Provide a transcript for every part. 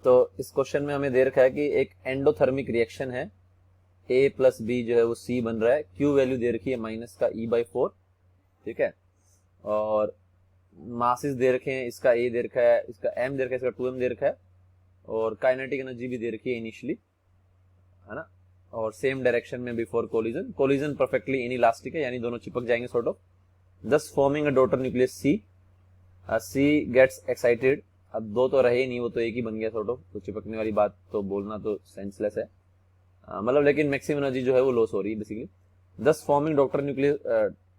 तो इस क्वेश्चन में हमें दे रखा है कि एक एंडोथर्मिक रिएक्शन है, ए प्लस बी जो है वो सी बन रहा है, क्यू वैल्यू दे रखी है माइनस का E/4, ठीक है, और मासेस दे रखे हैं, इसका ए दे रखा है, इसका एम दे रखा है, इसका 2m दे रखा है, और काइनेटिक एनर्जी भी दे रखी है इनिशियली, है ना, और सेम डायरेक्शन में before collision, collision perfectly inelastic है, यानी दोनों चिपक जाएंगे sort of, thus forming a daughter nucleus C gets excited. अब दो तो रहे ही नहीं, वो तो एक ही बन गया सॉर्ट ऑफ, तो चिपकने वाली बात तो बोलना तो सेंसलेस है, मतलब लेकिन मैक्सिमम एनर्जी जो है वो लॉस हो रही है बेसिकली, दस फॉर्मिंग डॉक्टर न्यूक्लियस,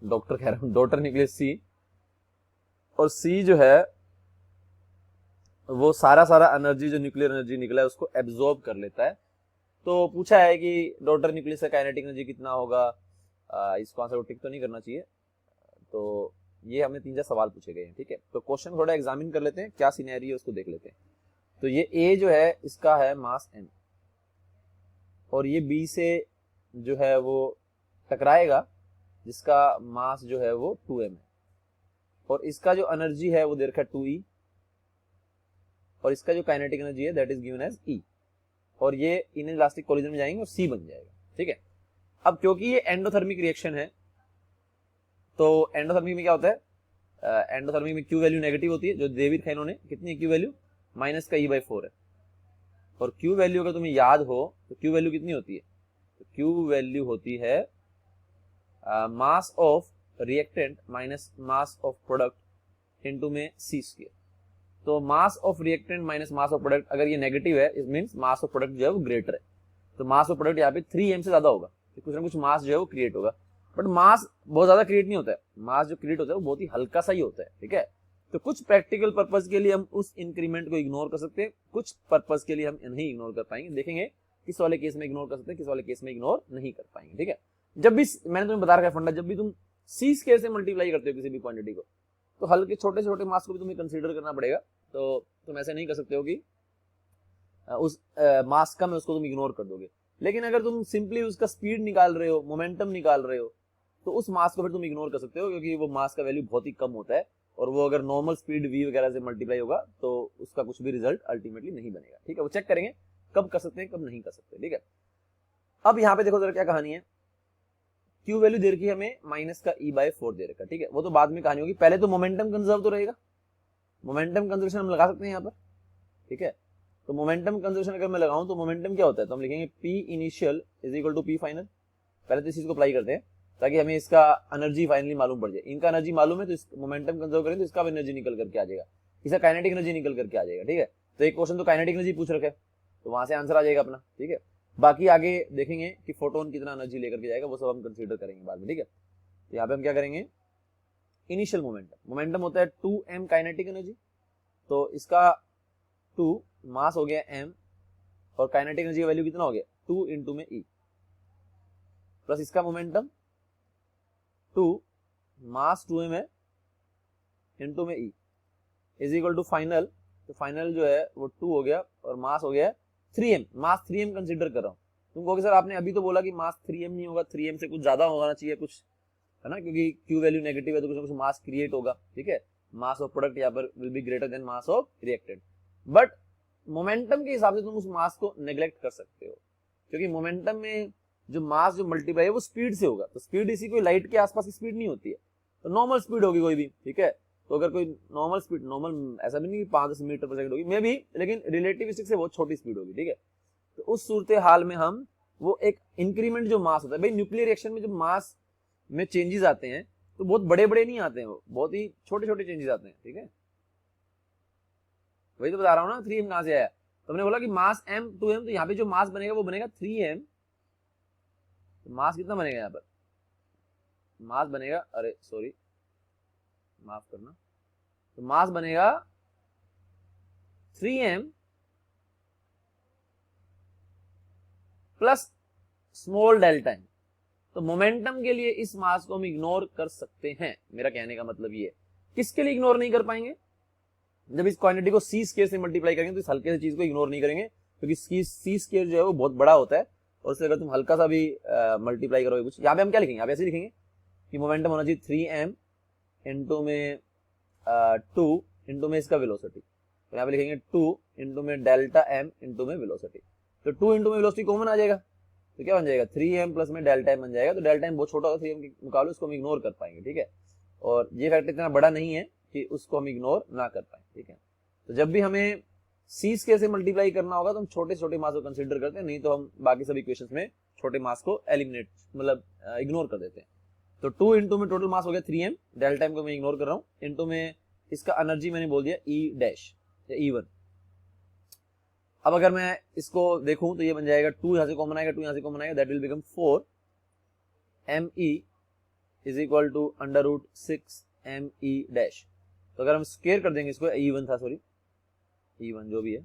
डॉक्टर कह रहा हूँ, डॉटर न्यूक्लियस सी, और सी जो है वो सारा एनर्जी जो न्यूक्लियर एनर्जी निकला है उसको एब्जॉर्ब कर लेता है। तो पूछा है कि डॉटर न्यूक्लियस का काइनेटिक एनर्जी कितना होगा, इसको आंसर को टिक तो नहीं करना चाहिए, तो ये हमें 3-4 सवाल पूछे गए हैं, ठीक है। तो क्वेश्चन थोड़ा एग्जामिन कर लेते हैं, क्या सिनेरियो है उसको देख लेते हैं। तो ये ए जो है इसका है मास m, और ये बी से जो है वो टकराएगा जिसका मास जो है वो 2m है, और इसका जो एनर्जी है वो दे रखा है 2e, और इसका जो काइनेटिक एनर्जी है that is given as E, और ये इनइलास्टिक कोलिजन में जाएंगे और C बन जाएगा, ठीक है। अब क्योंकि ये एंडोथर्मिक रिएक्शन है, तो एंडोथर्मिक में क्या होता है, एंडोथर्मिक में Q वैल्यू नेगेटिव होती है, जो दे भी रखा है इन्होंने, कितनी है Q वैल्यू, माइनस का E/4 है, और Q वैल्यू अगर तुम्हें याद हो तो Q वैल्यू कितनी होती है, तो Q वैल्यू होती है mass of reactant minus mass of product into में C²। तो mass of reactant minus mass of product अगर ये नेगेटिव है, it means mass of product जो है वो ग्रेटर है, तो मास ऑफ प्रोडक्ट यहाँ पे 3m से ज्यादा होगा, तो कुछ ना कुछ मास जो है वो क्रिएट होगा, बट मास बहुत ज्यादा क्रिएट नहीं होता है, मास जो क्रिएट होता है वो बहुत ही हल्का सा ही होता है, ठीक है। तो कुछ प्रैक्टिकल पर्पज के लिए हम उस इंक्रीमेंट को इग्नोर कर सकते हैं, कुछ पर्पज के लिए हम नहीं इग्नोर कर पाएंगे, देखेंगे किस वाले केस में इग्नोर कर सकते हैं, किस वाले केस में इग्नोर नहीं कर पाएंगे, ठीक है। जब भी मैंने तुम्हें बता रखा है फंडा, जब भी तुम C स्क्वायर से मल्टीप्लाई करते हो किसी भी क्वांटिटी को, तो हल्के छोटे छोटे मास को भी तुम्हें कंसीडर करना पड़ेगा, तो तुम ऐसे नहीं कर सकते हो कि उस मास का में उसको तुम इग्नोर कर दोगे। लेकिन अगर तुम सिंपली उसका स्पीड निकाल रहे हो, मोमेंटम निकाल रहे हो, तो उस मास को फिर तुम इग्नोर कर सकते हो, क्योंकि वो मास का वैल्यू बहुत ही कम होता है, और वो अगर नॉर्मल स्पीड v वगैरह से मल्टीप्लाई होगा तो उसका कुछ भी रिजल्ट अल्टीमेटली नहीं बनेगा, ठीक है। वो चेक करेंगे कब कर सकते हैं कब नहीं कर सकते, ठीक है। अब यहाँ पे देखो जरा क्या कहानी है, Q वैल्यू दे रखी है हमें माइनस का E/4 दे रखा है, ठीक है, वो तो बाद में कहानी होगी, पहले तो मोमेंटम कंजर्व तो रहेगा, मोमेंटम कंजर्वेशन हम लगा सकते हैं यहाँ पर, ठीक है। तो मोमेंटम कंजर्वेशन अगर मैं लगाऊं तो मोमेंटम क्या होता है, तो हम लिखेंगे P initial is equal to P final, पहले तो इस चीज को अप्लाई करते हैं ताकि हमें इसका एनर्जी फाइनली मालूम पड़ जाए, इनका एनर्जी मालूम है तो इस मोमेंटम कंजर्व करें तो इसका भी एनर्जी निकल करके आ जाएगा, इसका काइनेटिक एनर्जी निकल करके आ जाएगा, ठीक है। तो एक क्वेश्चन तो काइनेटिक एनर्जी पूछ रखा है, तो वहां से आंसर आ जाएगा अपना, ठीक है। बाकी आगे देखेंगे कि फोटोन कितना एनर्जी लेकर के जाएगा, वो सब हम कंसीडर करेंगे बाद में, ठीक है। तो यहाँ पे हम क्या करेंगे, इनिशियल मोमेंटम होता है 2m काइनेटिक एनर्जी, तो इसका 2 मास हो गया m, और काइनेटिक एनर्जी का वैल्यू कितना हो गया 2 इंटू में E, प्लस इसका मोमेंटम 2 मास 2m है इंटू में E is equal to final, तो फाइनल जो है वो 2 हो गया, और मास हो गया 3m, मास 3m कंसीडर कर रहा हूँ। तुम कहोगे सर आपने अभी तो बोला कि मास 3m नहीं होगा, 3m से कुछ ज्यादा होना चाहिए कुछ, है ना, क्योंकि Q वैल्यू नेगेटिव है तो कुछ ना कुछ मास क्रिएट होगा, ठीक है, मास ऑफ प्रोडक्ट यहाँ पर will be greater then mass of reactant, but momentum के हिसाब से तुम उस मास को नेग्लेक्ट कर सकते हो, क्योंकि मोमेंटम में जो मास जो मल्टीप्लाई है वो स्पीड से होगा, तो स्पीड इसी कोई लाइट के आसपास की स्पीड नहीं होती है, तो नॉर्मल स्पीड होगी कोई भी, ठीक है। तो अगर कोई नॉर्मल स्पीड, नॉर्मल ऐसा भी नहीं 5-10 मीटर पर सेकंड होगी मे भी, लेकिन रिलेटिविस्टिक से बहुत छोटी स्पीड होगी, ठीक है। तो उस सूरत हाल में हम वो एक इंक्रीमेंट जो मास होता है, भाई न्यूक्लियर रिएक्शन में जो मास में चेंजेस आते हैं तो बहुत बड़े बड़े नहीं आते हैं, वो बहुत ही छोटे छोटे चेंजेस आते हैं, ठीक है। वही तो बता रहा हूँ ना 3m कहां से आया, तो हमने बोला कि मास m 2m, तो यहाँ पे जो मास बनेगा वो बनेगा 3m, तो मास कितना बनेगा यहाँ पर, मास बनेगा, अरे सॉरी माफ करना, तो मास बनेगा 3m plus small delta m, तो मोमेंटम के लिए इस मास को हम इग्नोर कर सकते हैं, मेरा कहने का मतलब ये है। किसके लिए इग्नोर नहीं कर पाएंगे, जब इस क्वांटिटी को C स्क्वायर से मल्टीप्लाई करेंगे तो इस हल्के से चीज को इग्नोर नहीं करेंगे, क्योंकि C स्क्वायर जो है वो बहुत बड़ा होता है, और उससे अगर तुम हल्का सा भी मल्टीप्लाई करोगे कुछ, यहाँ पे हम क्या लिखेंगे, यहाँ पे ऐसे लिखेंगे कि मोमेंटम होना चाहिए 3m इंटू में 2 इंटू में इसका वेलोसिटी, तो यहाँ पे लिखेंगे 2 इंटू में डेल्टा एम इंटू में वेलोसिटी। तो 2 इंटू में वेलोसिटी कॉमन आ जाएगा, तो क्या बन जाएगा 3m प्लस में डेल्टा एम बन जाएगा। तो डेल्टा एम बहुत छोटा होता है 3m के मुकाबले, उसको हम इग्नोर कर पाएंगे, ठीक है। और ये फैक्टर इतना बड़ा नहीं है कि उसको हम इग्नोर ना कर पाए, ठीक है। तो जब भी हमें सीज के से मल्टीप्लाई करना होगा तो हम छोटे छोटे मास को कंसीडर करते हैं, नहीं तो हम बाकी सब इक्वेशंस में छोटे मास को एलिमिनेट मतलब इग्नोर कर देते हैं। तो 2 इंटू में टोटल मास हो गया 3m, डेल्टा एम को मैं इग्नोर कर रहा हूँ, इंटू में इसका एनर्जी मैंने बोल दिया E डैश या E1। अब अगर मैं इसको देखूं तो ये बन जाएगा 2 यहां से कॉमन आएगा, 2 यहां से कॉमन आएगा, that will become 4 me is equal to under root 6 me dash. तो अगर हम स्क्वायर कर देंगे इसको, E1 था सॉरी, E1 जो भी है,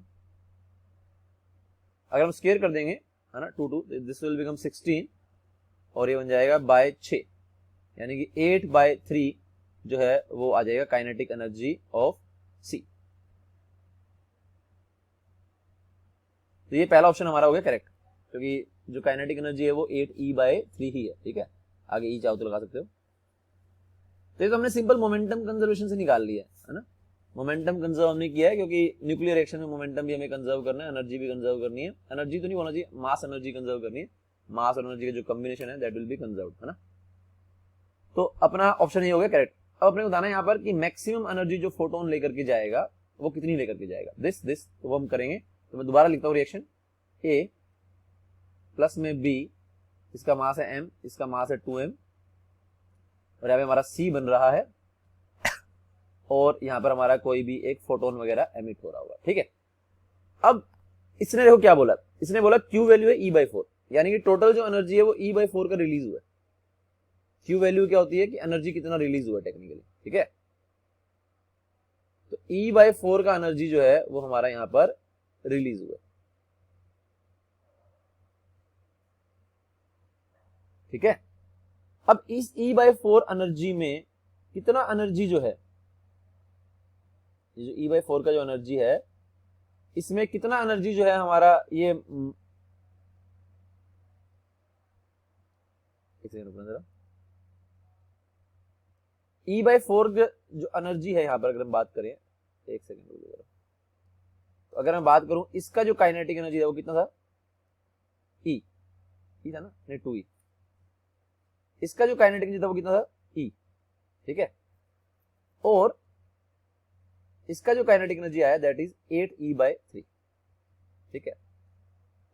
अगर हम स्क्वायर कर देंगे है ना 2 दिस विल बिकम 16 और ये बन जाएगा बाय 6, यानी कि 8/3 जो है वो आ जाएगा काइनेटिक एनर्जी ऑफ सी। तो ये पहला ऑप्शन हमारा हो गया करेक्ट, क्योंकि जो काइनेटिक एनर्जी है वो 8E/3 ही है, ठीक है। आगे ई चाहो तो लगा सकते हो। तो ये तो हमने सिंपल मोमेंटम कंजर्वेशन से निकाल लिया है ना। मोमेंटम कंजर्व हमने किया है क्योंकि न्यूक्लियर रिएक्शन में मोमेंटम भी हमें कंजर्व करना है, एनर्जी भी कंजर्व करनी है। एनर्जी तो नहीं होना चाहिए, मास एनर्जी कंजर्व करनी है। मास और एनर्जी का जो कॉम्बिनेशन है दैट विल बी कंजर्व्ड, है ना। तो अपना ऑप्शन ये हो गया करेक्ट। अब अपने बताना है यहाँ पर कि मैक्सिमम एनर्जी जो फोटोन लेकर के जाएगा वो कितनी लेकर के जाएगा, दिस तो वो हम करेंगे। तो मैं दोबारा लिखता हूँ रिएक्शन, A प्लस में B, इसका मास है m, इसका मास है 2m, और यहाँ पे हमारा C बन रहा है और यहाँ पर हमारा कोई भी एक फोटोन वगैरह एमिट हो रहा होगा, ठीक है। अब इसने देखो क्या बोला, इसने बोला Q वैल्यू है E/4, यानी कि टोटल जो एनर्जी है वो E/4 का रिलीज हुआ है। Q वैल्यू क्या होती है कि एनर्जी कितना रिलीज हुआ है टेक्निकली, ठीक है। तो E/4 का एनर्जी जो है वो हमारा यहाँ पर रिलीज हुआ है, ठीक है। अब इस E/4 एनर्जी में कितना एनर्जी जो है, ये जो E/4 का जो एनर्जी है इसमें कितना एनर्जी जो है हमारा ये एक सेकंड रुकना जरा। E/4 जो एनर्जी है यहाँ पर अगर हम बात करें, एक सेकंड रुको जरा। तो अगर मैं बात करूं इसका जो काइनेटिक एनर्जी है वो कितना था, E था ना, नहीं 2E। इसका जो काइनेटिक एनर्जी था वो कितना था, E, ठीक है। और इसका जो काइनेटिक एनर्जी आया दैट इज 8E/3, ठीक है।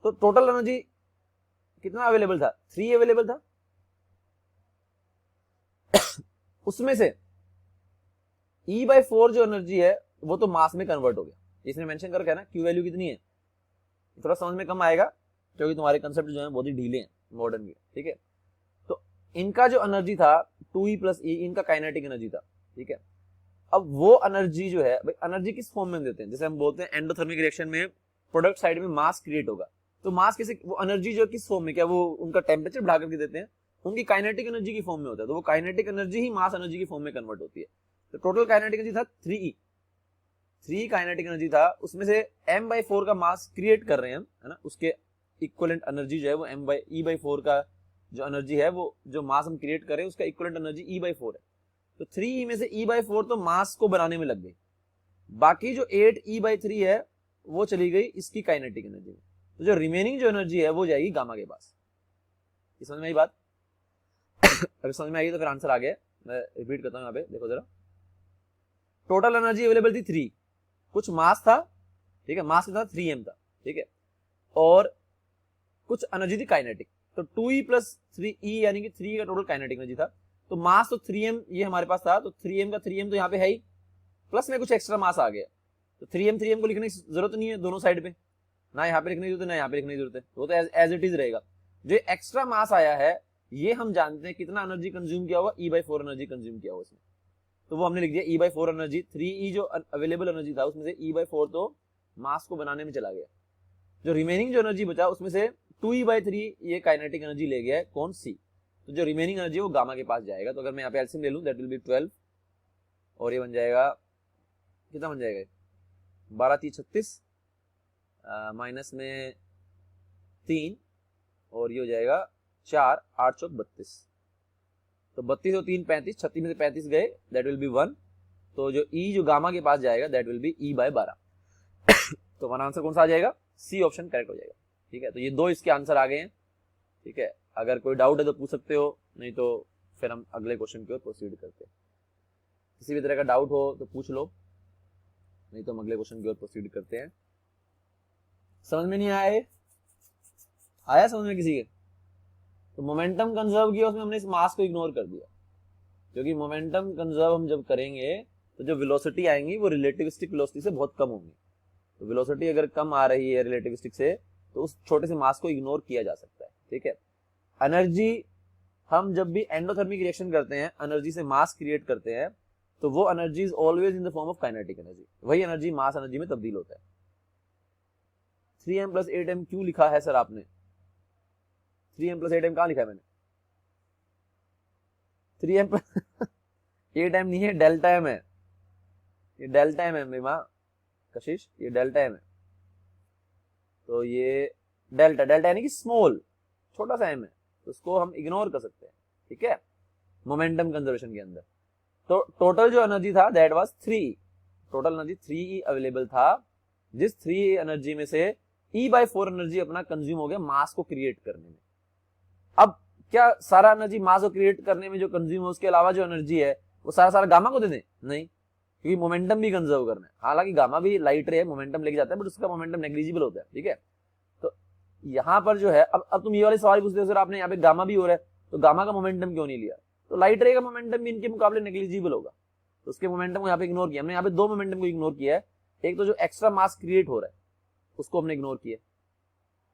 तो टोटल एनर्जी कितना अवेलेबल था, 3 अवेलेबल था। उसमें से E/4 जो एनर्जी है वो तो मास में कन्वर्ट हो गया, इसने मेंशन कर रखा है ना Q वैल्यू कितनी है। थोड़ा समझ में कम आएगा क्योंकि तुम्हारे कंसेप्ट जो है बहुत ही ढीले हैं मॉडर्न के, ठीक है। तो इनका जो एनर्जी था 2E + E, इनका काइनेटिक एनर्जी था, ठीक है। अब वो एनर्जी जो है भाई, एनर्जी किस फॉर्म में देते हैं, जैसे हम बोलते हैं एंडोथर्मिक रिएक्शन में प्रोडक्ट साइड में मास क्रिएट होगा, तो मास कैसे, वो एनर्जी जो किस फॉर्म में, क्या वो उनका टेम्परेचर बढ़ा करके देते हैं, उनकी काइनेटिक एनर्जी की फॉर्म में होता है। तो वो काइनेटिक एनर्जी ही मास एनर्जी की फॉर्म में कन्वर्ट होती है। तो टोटल काइनेटिक एनर्जी था 3 काइनेटिक एनर्जी था, उसमें से m/4 का मास क्रिएट कर रहे हैं हम, है ना। उसके इक्विवेलेंट एनर्जी जो है वो E/4 का जो एनर्जी है, वो जो मास हम क्रिएट कर रहे हैं उसका इक्विवेलेंट एनर्जी E/4 है। तो 3 में से E/4 तो मास को बनाने में लग गई, बाकी जो 8E/3 है वो चली गई इसकी काइनेटिक एनर्जी में। तो जो रिमेनिंग जो एनर्जी है वो जाएगी गामा के पास। समझ में आई बात? अगर समझ में आई तो फिर आंसर आ गया। मैं रिपीट करता हूं, यहाँ पे देखो जरा। टोटल एनर्जी अवेलेबल थी 3, कुछ मास था, ठीक है, मास कितना 3m था, ठीक है, और कुछ एनर्जी थी काइनेटिक। तो 2E + 3E यानी कि 3 का टोटल काइनेटिक एनर्जी था। तो मास तो 3m ये हमारे पास था, तो 3m का 3m तो यहाँ पे है ही, प्लस में कुछ एक्स्ट्रा मास आ गया। तो 3m को लिखने की जरूरत नहीं है दोनों साइड पे, ना यहाँ पे लिखने की जरूरत है ना यहाँ पे लिखने की जरूरत है, वो तो एज इट इज रहेगा। जो एक्स्ट्रा मास आया है ये हम जानते हैं कितना एनर्जी कंज्यूम किया होगा, E/4 एनर्जी कंज्यूम किया होगा उसमें, तो वो हमने लिख दिया E/4 एनर्जी। 3E जो अवेलेबल एनर्जी था उसमें से E/4 तो मास को बनाने में चला गया। जो रिमेनिंग जो एनर्जी बचा उसमें से 2E/3 ये काइनेटिक एनर्जी ले गया है कौन, सी। तो जो रिमेनिंग एनर्जी वो गामा के पास जाएगा। तो अगर मैं यहाँ पे एलसीएम ले लूं दैट विल बी 12, और ये बन जाएगा कितना बन जाएगा, 12 3 36 माइनस में 3 और ये हो जाएगा 4 8 चौक 32। तो 32 और 3 35, 36 में से 35 गए दैट विल बी 1। तो जो E जो गामा के पास जाएगा दैट विल बी E/12। तो हमारा आंसर कौन सा आ जाएगा, सी ऑप्शन करेक्ट हो जाएगा। ठीक है, तो ये दो इसके आंसर आ गए हैं। ठीक है, अगर कोई डाउट है तो पूछ सकते हो, नहीं तो फिर हम अगले क्वेश्चन की ओर प्रोसीड करते हैं। किसी भी तरह का डाउट हो तो पूछ लो, नहीं तो हम अगले क्वेश्चन की ओर प्रोसीड करते हैं। समझ में नहीं आया ये? आया समझ में किसी के? तो मोमेंटम कंजर्व किया, उसमें हमने इस मास को इग्नोर कर दिया, क्योंकि मोमेंटम कंजर्व हम जब करेंगे तो जो वेलोसिटी आएंगी वो रिलेटिविस्टिक वेलोसिटी से बहुत कम होंगी। तो वेलोसिटी अगर कम आ रही है रिलेटिविस्टिक से, तो उस छोटे से मास को इग्नोर किया जा सकता है। ठीक है, एनर्जी हम जब भी एंडोथर्मिक रिएक्शन करते हैं, एनर्जी से मास क्रिएट करते हैं, तो वो energy is always in the form of kinetic energy. वही एनर्जी मास एनर्जी में तब्दील होता है। 3m + 8m क्यों लिखा है सर आपने? 3m + 8m कहां लिखा है मैंने? 3m 8m नहीं है, डेल्टा m है। ये डेल्टा m है मेरी माँ कशिश, ये डेल्टा m है। तो ये डेल्टा यानी कि स्मॉल, छोटा सा m है, तो उसको हम इग्नोर कर सकते हैं। ठीक है, मोमेंटम कंजर्वेशन के अंदर तो टोटल जो एनर्जी था that was 3, total energy 3E available था, जिस 3E एनर्जी में से E/4 एनर्जी अपना कंज्यूम हो गया मास को क्रिएट करने में। अब क्या सारा एनर्जी मास को क्रिएट करने में जो कंज्यूम है, उसके अलावा जो एनर्जी है वो सारा गामा को दे दें? नहीं, क्योंकि मोमेंटम भी कंजर्व करना है। हालांकि गामा भी लाइट रे मोमेंटम लेके जाता है, बट उसका मोमेंटम नेग्लिजिबल होता है। ठीक है, तो यहाँ पर जो है, अब तुम ये वाले सवाल पूछते हो सर आपने यहाँ पे गामा भी हो रहा है, तो गामा का मोमेंटम क्यों नहीं लिया? तो लाइट रे का मोमेंटम भी इनके मुकाबले नेग्लिजिबल होगा, तो उसके मोमेंटम को यहाँ पे इग्नोर किया हमने। यहाँ पे दो मोमेंटम को इग्नोर किया है, एक तो जो एक्स्ट्रा मास क्रिएट हो रहा है उसको हमने इग्नोर किया।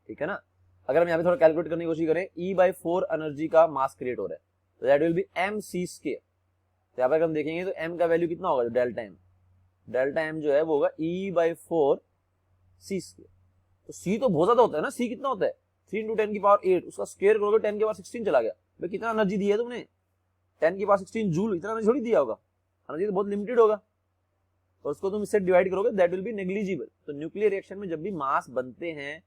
ठीक है ना, अगर हम यहाँ पे थोड़ा कैलकुलेट करने की कोशिश करें, E/4 एनर्जी का मास क्रिएट हो रहा है, तो दैट विल बी mc²। तो यहाँ पर हम देखेंगे तो m का वैल्यू कितना होगा, जो डेल्टा m जो है वो होगा E/4 c²। तो c तो बहुत ज्यादा होता है ना, c कितना होता है 3 × 10⁸, उसका स्क्वायर करोगे 10⁻16 चला गया। भाई कितना एनर्जी दी है तुमने, 10⁻16 जूल, इतना एनर्जी थोड़ी दिया होगा, एनर्जी तो बहुत लिमिटेड होगा, और उसको तुम इससे डिवाइड करोगे दैट विल बी नेग्लिजिबल। तो न्यूक्लियर रिएक्शन में जब भी मास बनते हैं,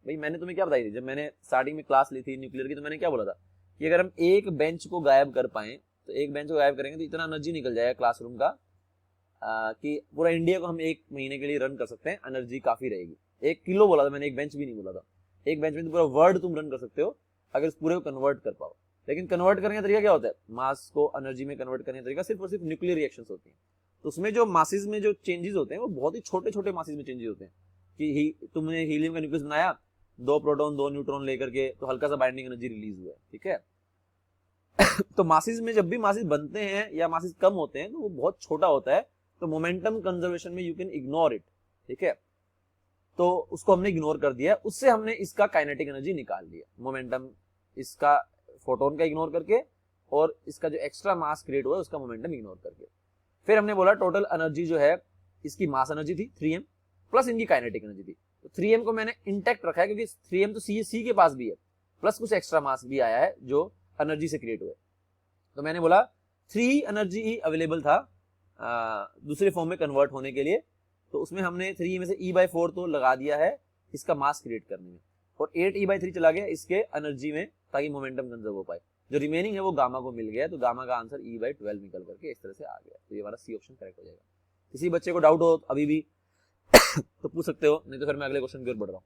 भाई मैंने तुम्हें क्या बताई थी, जब मैंने स्टार्टिंग में क्लास ली थी न्यूक्लियर की, तो मैंने क्या बोला था कि अगर हम एक बेंच को गायब कर पाए, तो एक बेंच को गायब करेंगे तो इतना एनर्जी निकल जाएगा क्लासरूम का कि पूरा इंडिया को हम 1 महीने के लिए रन कर सकते हैं, एनर्जी काफी रहेगी। 1 किलो बोला था मैंने, एक बेंच भी नहीं बोला था। एक बेंच में तो पूरा वर्ल्ड तुम रन कर सकते हो अगर इस पूरे को कन्वर्ट कर पाओ। लेकिन कन्वर्ट करने का तरीका क्या होता है, मास को एनर्जी में कन्वर्ट करने का तरीका सिर्फ और सिर्फ न्यूक्लियर रिएक्शंस होती हैं। तो उसमें जो मासेस में जो चेंजेस होते हैं वो बहुत ही छोटे छोटे मासेस में चेंजेस होते हैं, कि तुमने हीलियम का न्यूक्लियस बनाया, 2 प्रोटॉन 2 न्यूट्रॉन लेकर के, तो हल्का सा बाइंडिंग एनर्जी रिलीज हुआ है। ठीक है तो मासेस में जब भी मासेस बनते हैं या मासेस कम होते हैं तो वो बहुत छोटा होता है, तो मोमेंटम कंजर्वेशन में यू कैन इग्नोर इट। ठीक है, तो उसको हमने इग्नोर कर दिया, उससे हमने इसका काइनेटिक एनर्जी निकाल लिया, मोमेंटम इसका फोटोन का इग्नोर करके, और इसका जो एक्स्ट्रा मास क्रिएट हुआ है उसका मोमेंटम इग्नोर करके। फिर हमने बोला टोटल एनर्जी जो है, इसकी मास एनर्जी थी 3m प्लस इनकी काइनेटिक एनर्जी थी। तो 3m को मैंने इंटैक्ट रखा है, क्योंकि 3m तो सी के पास भी है, प्लस कुछ एक्स्ट्रा मास भी आया है जो एनर्जी से क्रिएट हुआ है। तो मैंने बोला 3 एनर्जी ही अवेलेबल था दूसरे फॉर्म में कन्वर्ट होने के लिए, तो उसमें हमने 3 में से E/4 तो लगा दिया है इसका मास क्रिएट करने में, और 8E/3 चला गया इसके एनर्जी में, ताकि मोमेंटम कंजर्व हो पाए। जो रिमेनिंग है वो गामा को मिल गया, तो गामा का आंसर E/12 निकल करके इस तरह से आ गया। तो ये हमारा सी ऑप्शन करेक्ट हो जाएगा। किसी बच्चे को डाउट हो अभी भी तो पूछ सकते हो, नहीं तो फिर मैं अगले क्वेश्चन की ओर बढ़ रहा हूँ।